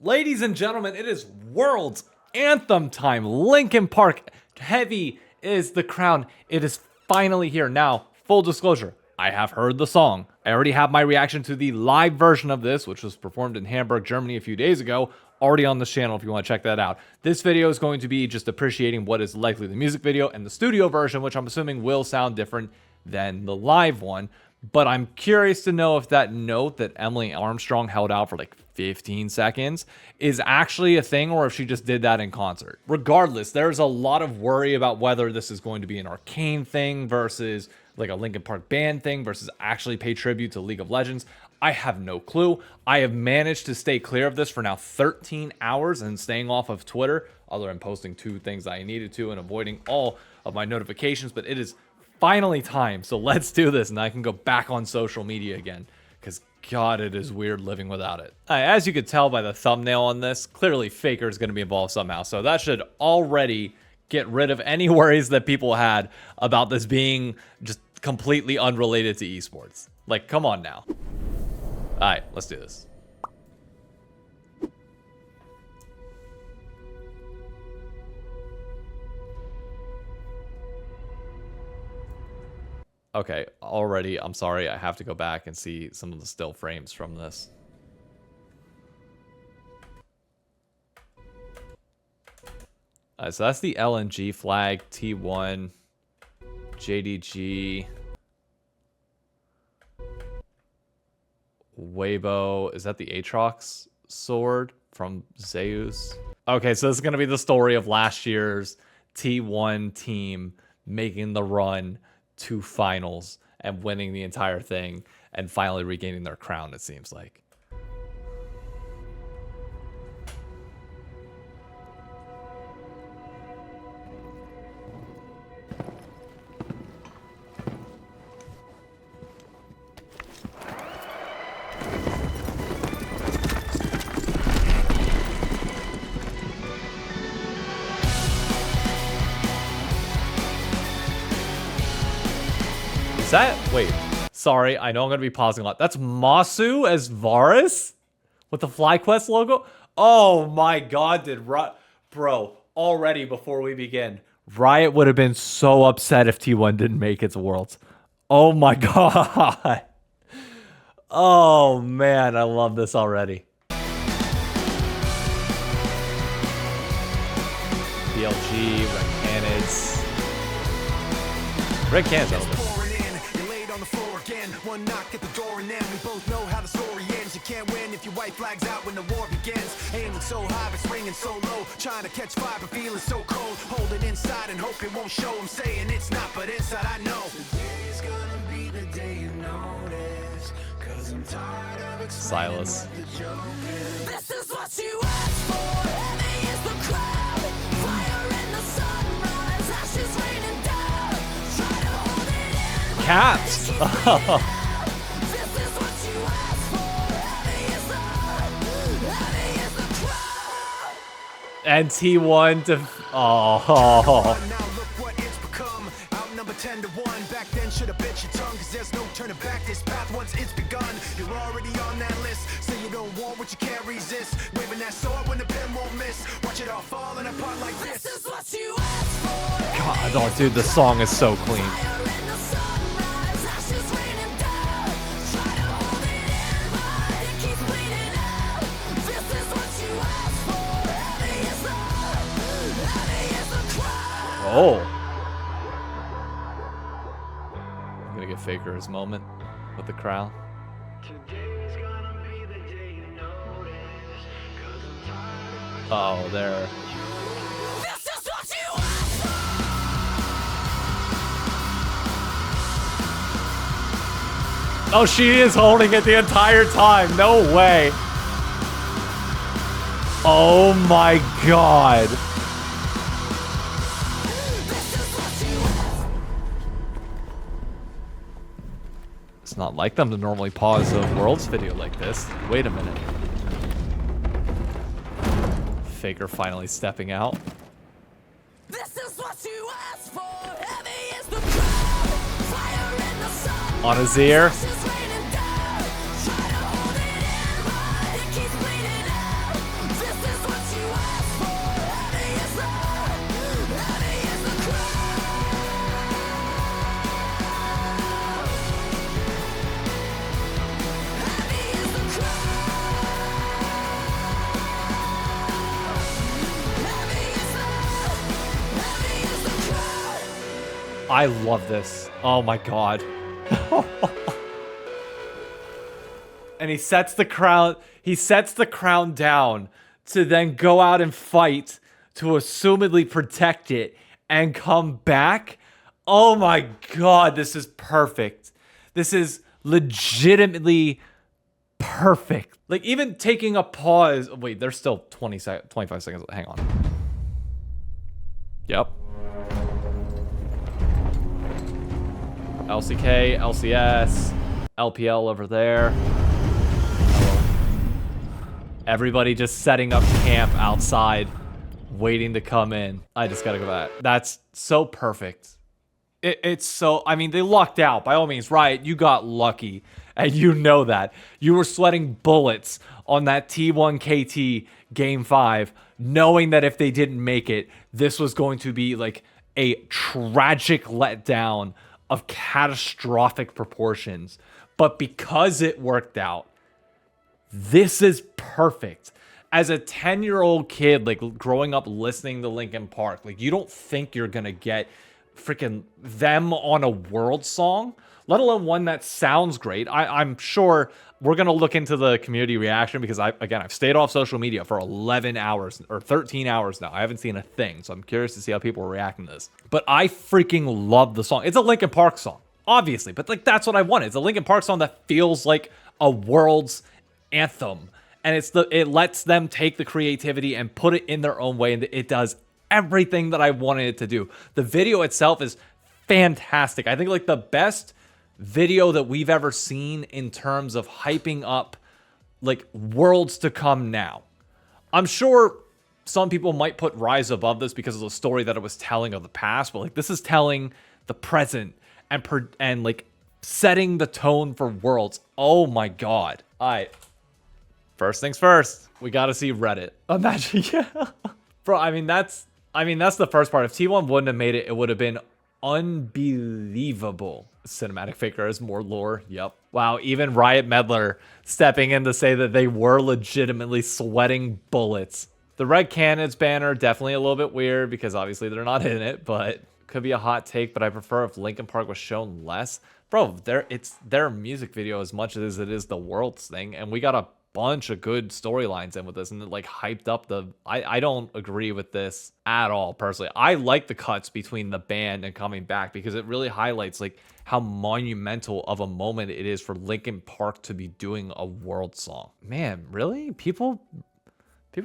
Ladies and gentlemen, it is World's Anthem time. Linkin Park, Heavy is the Crown. It is finally here. Now, full disclosure, I have heard the song. I already have my reaction to the live version of this, which was performed in Hamburg, Germany a few days ago, already on this channel if you want to check that out. This video is going to be just appreciating what is likely the music video and the studio version, which I'm assuming will sound different than the live one. But I'm curious to know if that note that Emily Armstrong held out for like 15 seconds is actually a thing, or if she just did that in concert. Regardless, there's a lot of worry about whether this is going to be an Arcane thing versus like a Linkin Park band thing versus actually pay tribute to League of Legends. I have no clue. I have managed to stay clear of this for now 13 hours and staying off of Twitter, other than posting 2 things I needed to and avoiding all of my notifications. But it is finally time, so let's do this, and I can go back on social media again, because God, it is weird living without it. As you could tell by the thumbnail on this, clearly Faker is going to be involved somehow, so that should already get rid of any worries that people had about this being just completely unrelated to esports. Like, come on now. Alright, let's do this. Okay, already, I'm sorry, I have to go back and see some of the still frames from this. So that's the LNG flag, T1, JDG, Weibo. Is that the Aatrox sword from Zeus? Okay, so this is going to be the story of last year's T1 team making the run to finals and winning the entire thing and finally regaining their crown, it seems like. Is that, wait, sorry, I know I'm going to be pausing a lot. That's Masu as Varus? With the FlyQuest logo? Oh my god, bro, already before we begin, Riot would have been so upset if T1 didn't make its Worlds. Oh my god. Oh man, I love this already. BLG, Red Canids. Red Canids, over. One knock at the door and then we both know how the story ends. You can't win if you white flags out when the war begins. Aiming so high but swinging so low, trying to catch fire but feeling so cold. Hold it inside and hope it won't show. I'm saying it's not, but inside I know today's gonna be the day you notice, 'cause I'm tired of Silas. This is what you asked for. Heavy is the crowd. Fire in the sunrise, ashes raining down. Try to hold it in. Caps. And T1 to now look what it's become. Outnumber 10 to 1. Back then should have bit your tongue, 'cause there's no turning back. This path once it's begun. You're already on that list. Say you don't want what you can't resist. Waving that sword when the pen won't miss. Watch it all falling apart like this. This is what you asked for. God, oh dude, the song is so clean. Oh. I'm gonna give Faker his moment with the crowd. Oh, there. Oh, she is holding it the entire time. No way. Oh my god. It's not like them to normally pause a Worlds video like this. Wait a minute. Faker finally stepping out. This is what you asked for. Heavy is the crowd. Fire in the sun. On his ear. I love this. Oh my god. And he sets the crown down to then go out and fight to assumedly protect it and come back. Oh my god, this is perfect. This is legitimately perfect. Like, even taking a pause. Wait, there's still 25 seconds. Hang on. Yep. LCK, LCS, LPL over there. Everybody just setting up camp outside, waiting to come in. I just gotta go back. That's so perfect. It's so, I mean, they lucked out, by all means, right? You got lucky, and you know that. You were sweating bullets on that T1 KT Game 5, knowing that if they didn't make it, this was going to be like a tragic letdown of catastrophic proportions. But because it worked out, this is perfect. As a 10-year-old kid, like, growing up listening to Linkin Park, like, you don't think you're gonna get freaking them on a world song, let alone one that sounds great. I'm sure we're gonna look into the community reaction, because I've stayed off social media for 11 hours or 13 hours now. I haven't seen a thing, so I'm curious to see how people are reacting to this. But I freaking love the song. It's a Linkin Park song, obviously, but like, that's what I wanted. It's a Linkin Park song that feels like a world's anthem, and it lets them take the creativity and put it in their own way, and it does everything that I wanted it to do. The video itself is fantastic. I think like the best video that we've ever seen in terms of hyping up like worlds to come now. I'm sure some people might put Rise above this because of the story that it was telling of the past, but like, this is telling the present and like setting the tone for worlds. Oh my god. First things first, we got to see Reddit. Imagine, yeah. Bro, I mean, that's the first part. If T1 wouldn't have made it, it would have been unbelievable. Cinematic Faker has more lore. Yep. Wow, even Riot Medler stepping in to say that they were legitimately sweating bullets. The Red Cannons banner, definitely a little bit weird because obviously they're not in it, but could be a hot take, but I prefer if Linkin Park was shown less. Bro, it's their music video as much as it is the Worlds thing, and we got a bunch of good storylines in with this, and it like hyped up the I don't agree with this at all personally. I like the cuts between the band and coming back because it really highlights like how monumental of a moment it is for Linkin Park to be doing a world song. Man, really? People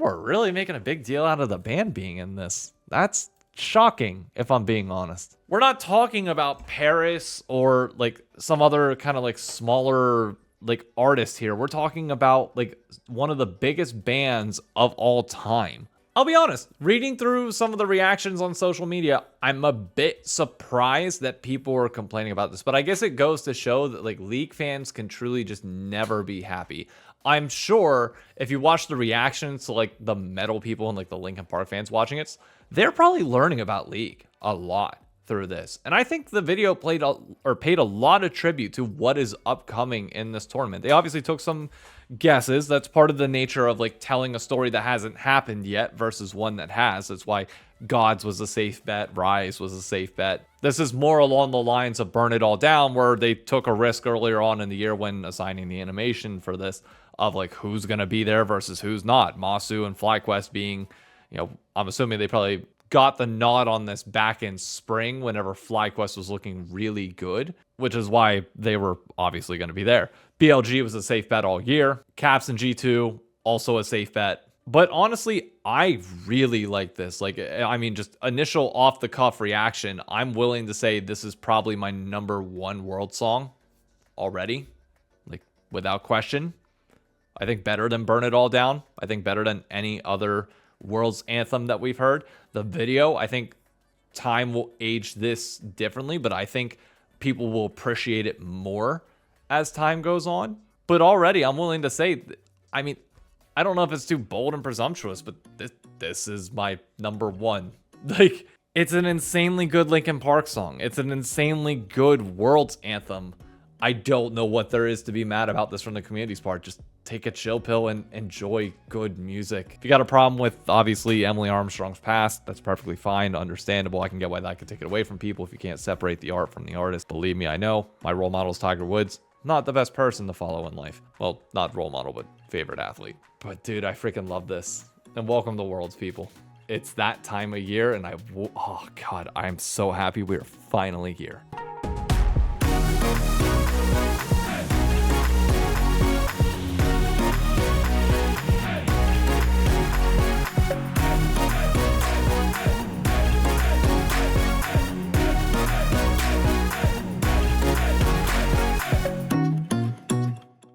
are really making a big deal out of the band being in this. That's shocking, if I'm being honest. We're not talking about Paris or like some other kind of like smaller like artist here. We're talking about like one of the biggest bands of all time. I'll be honest, reading through some of the reactions on social media, I'm a bit surprised that people are complaining about this, but I guess it goes to show that like League fans can truly just never be happy. I'm sure if you watch the reactions to like the metal people and like the Linkin Park fans watching it, they're probably learning about League a lot through this. And I think the video paid a lot of tribute to what is upcoming in this tournament. They obviously took some guesses. That's part of the nature of like telling a story that hasn't happened yet versus one that has. That's why Gods was a safe bet, Rise was a safe bet. This is more along the lines of Burn It All Down, where they took a risk earlier on in the year when assigning the animation for this of like who's gonna be there versus who's not. Masu and FlyQuest being, you know, I'm assuming they probably got the nod on this back in spring whenever FlyQuest was looking really good, which is why they were obviously going to be there. BLG was a safe bet all year. Caps and G2, also a safe bet. But honestly, I really like this. Like, I mean, just initial off-the-cuff reaction, I'm willing to say this is probably my #1 world song already. Like, without question. I think better than Burn It All Down. I think better than any other World's anthem that we've heard. The video, I think time will age this differently, but I think people will appreciate it more as time goes on. But already I'm willing to say, I mean, I don't know if it's too bold and presumptuous, but this is my #1. Like, it's an insanely good Linkin Park song. It's an insanely good World's anthem. I don't know what there is to be mad about this from the community's part. Just take a chill pill and enjoy good music. If you got a problem with, obviously, Emily Armstrong's past, that's perfectly fine, understandable. I can get why that could take it away from people if you can't separate the art from the artist. Believe me, I know. My role model is Tiger Woods. Not the best person to follow in life. Well, not role model, but favorite athlete. But dude, I freaking love this. And welcome to Worlds, people. It's that time of year, and oh God, I'm so happy we're finally here.